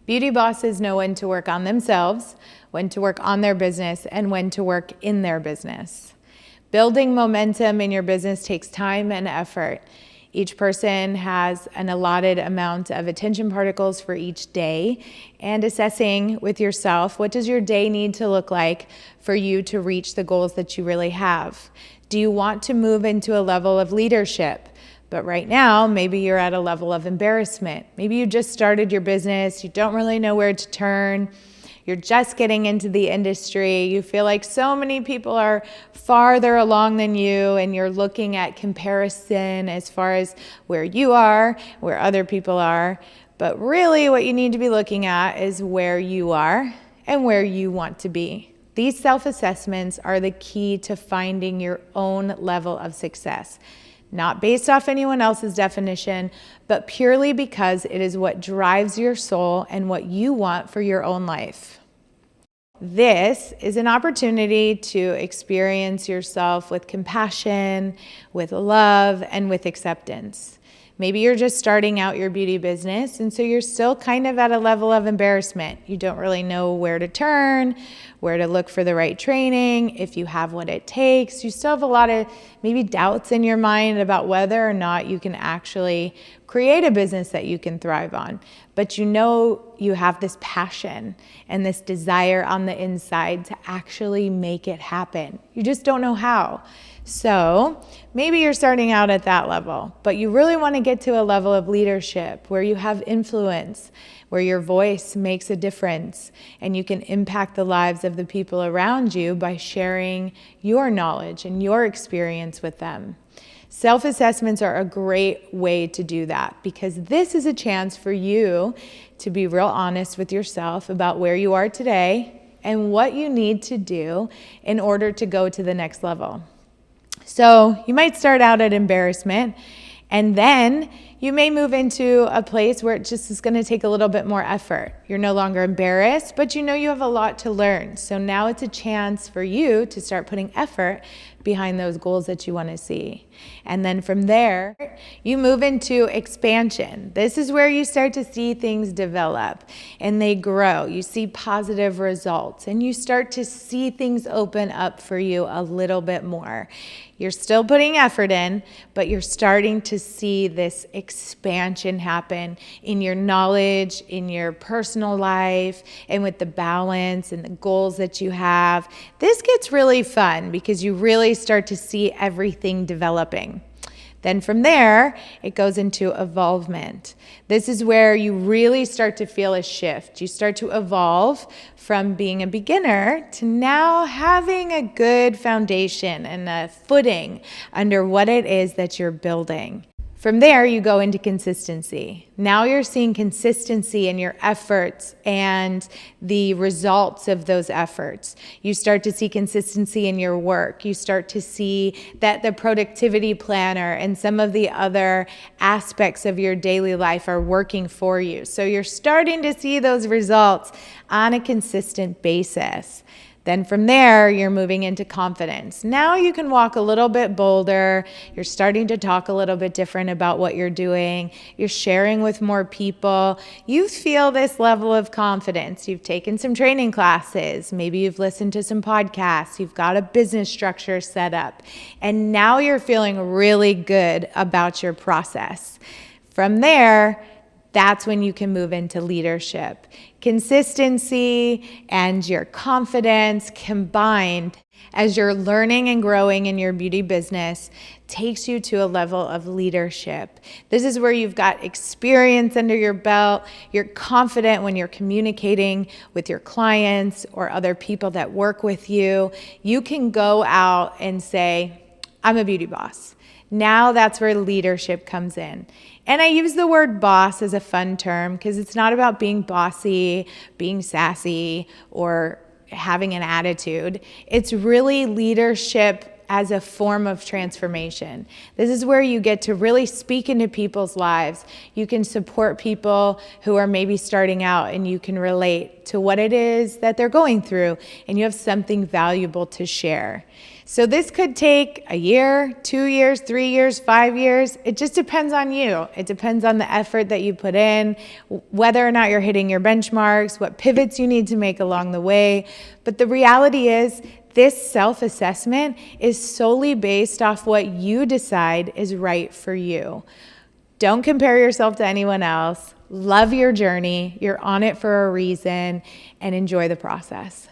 Beauty bosses know when to work on themselves, when to work on their business, and when to work in their business. Building momentum in your business takes time and effort. Each person has an allotted amount of attention particles for each day, and assessing with yourself, what does your day need to look like for you to reach the goals that you really have? Do you want to move into a level of leadership? But right now, maybe you're at a level of embarrassment. Maybe you just started your business, you don't really know where to turn. You're just getting into the industry. You feel like so many people are farther along than you, and you're looking at comparison as far as where you are, where other people are. But really what you need to be looking at is where you are and where you want to be. These self-assessments are the key to finding your own level of success. Not based off anyone else's definition, but purely because it is what drives your soul and what you want for your own life. This is an opportunity to experience yourself with compassion, with love, and with acceptance. Maybe you're just starting out your beauty business, and so you're still kind of at a level of embarrassment. You don't really know where to turn, where to look for the right training, if you have what it takes. You still have a lot of maybe doubts in your mind about whether or not you can actually create a business that you can thrive on. But you know you have this passion and this desire on the inside to actually make it happen. You just don't know how. So maybe you're starting out at that level, but you really want to get to a level of leadership where you have influence, where your voice makes a difference, and you can impact the lives of the people around you by sharing your knowledge and your experience with them. Self-assessments are a great way to do that, because this is a chance for you to be real honest with yourself about where you are today and what you need to do in order to go to the next level. So you might start out at embarrassment, and then you may move into a place where it just is going to take a little bit more effort. You're no longer embarrassed, but you know you have a lot to learn. So now it's a chance for you to start putting effort behind those goals that you want to see. And then from there, you move into expansion. This is where you start to see things develop and they grow. You see positive results and you start to see things open up for you a little bit more. You're still putting effort in, but you're starting to see this expansion happen in your knowledge, in your personal life, and with the balance and the goals that you have. This gets really fun because you really start to see everything developing. Then from there, it goes into evolvement. This is where you really start to feel a shift. You start to evolve from being a beginner to now having a good foundation and a footing under what it is that you're building. From there, you go into consistency. Now you're seeing consistency in your efforts and the results of those efforts. You start to see consistency in your work. You start to see that the productivity planner and some of the other aspects of your daily life are working for you. So you're starting to see those results on a consistent basis. Then from there, you're moving into confidence. Now you can walk a little bit bolder. You're starting to talk a little bit different about what you're doing. You're sharing with more people. You feel this level of confidence. You've taken some training classes. Maybe you've listened to some podcasts. You've got a business structure set up. And now you're feeling really good about your process. From there, that's when you can move into leadership. Consistency and your confidence combined as you're learning and growing in your beauty business takes you to a level of leadership. This is where you've got experience under your belt. You're confident when you're communicating with your clients or other people that work with you. You can go out and say, I'm a beauty boss. Now that's where leadership comes in. And I use the word boss as a fun term because it's not about being bossy, being sassy, or having an attitude. It's really leadership as a form of transformation. This is where you get to really speak into people's lives. You can support people who are maybe starting out and you can relate to what it is that they're going through and you have something valuable to share. So this could take a year, 2 years, 3 years, 5 years. It just depends on you. It depends on the effort that you put in, whether or not you're hitting your benchmarks, what pivots you need to make along the way. But the reality is, this self-assessment is solely based off what you decide is right for you. Don't compare yourself to anyone else. Love your journey. You're on it for a reason, and enjoy the process.